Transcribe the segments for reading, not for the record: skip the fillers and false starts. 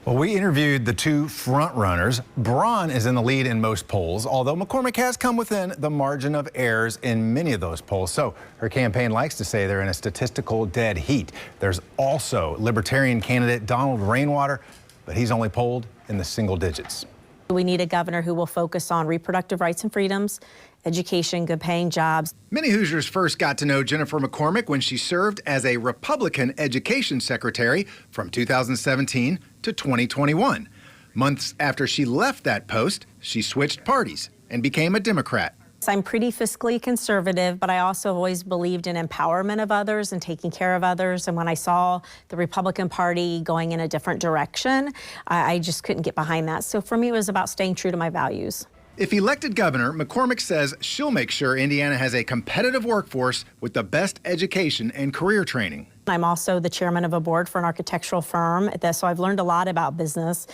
Well, we interviewed the two front runners. Braun is in the lead in most polls, although McCormick has come within the margin of errors in many of those polls. So her campaign likes to say they're in a statistical dead heat. There's also Libertarian candidate Donald Rainwater, but he's only polled in the single digits. We need a governor who will focus on reproductive rights and freedoms, education, good paying jobs. Many Hoosiers first got to know Jennifer McCormick when she served as a Republican education secretary from 2017 to 2021. Months after she left that post, she switched parties and became a Democrat. I'm pretty fiscally conservative, but I also have always believed in empowerment of others and taking care of others. And when I saw the Republican Party going in a different direction, I just couldn't get behind that. So for me, it was about staying true to my values. If elected governor, McCormick says she'll make sure Indiana has a competitive workforce with the best education and career training. I'm also the chairman of a board for an architectural firm, so I've learned a lot about business,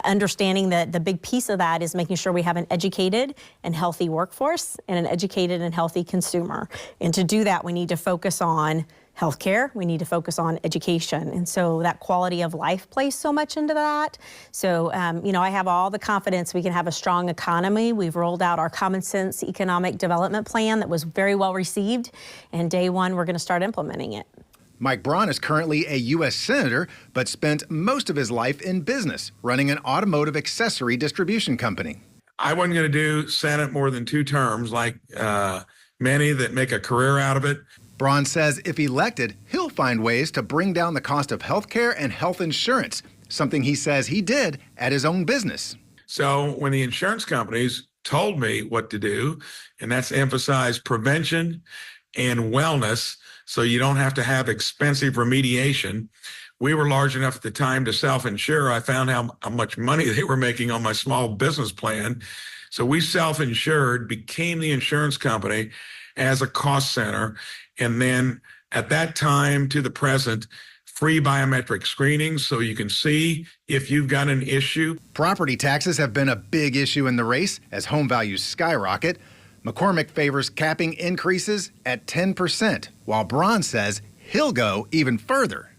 understanding that the big piece of that is making sure we have an educated and healthy workforce and an educated and healthy consumer. And to do that, we need to focus on healthcare, we need to focus on education. And so that quality of life plays so much into that. So, I have all the confidence we can have a strong economy. We've rolled out our common sense economic development plan that was very well received. And day one, we're going to start implementing it. Mike Braun is currently a U.S. Senator, but spent most of his life in business, running an automotive accessory distribution company. I wasn't going to do Senate more than 2 terms like many that make a career out of it. Braun says if elected, he'll find ways to bring down the cost of health care and health insurance, something he says he did at his own business. So when the insurance companies told me what to do, and that's emphasize prevention and wellness, so you don't have to have expensive remediation. We were large enough at the time to self-insure. I found how much money they were making on my small business plan. So we self-insured, became the insurance company as a cost center. And then at that time to the present, free biometric screening so you can see if you've got an issue. Property taxes have been a big issue in the race as home values skyrocket. McCormick favors capping increases at 10%, while Braun says he'll go even further.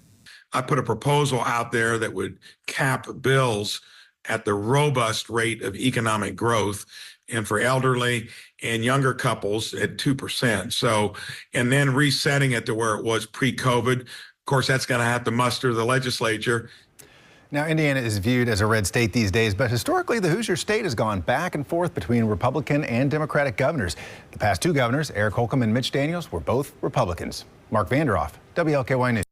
I put a proposal out there that would cap bills at the robust rate of economic growth, and for elderly and younger couples at 2%. So, and then resetting it to where it was pre-COVID. Of course, that's going to have to muster the legislature. Now, Indiana is viewed as a red state these days, but historically, the Hoosier state has gone back and forth between Republican and Democratic governors. The past 2 governors, Eric Holcomb and Mitch Daniels, were both Republicans. Mark Vanderoff, WLKY News.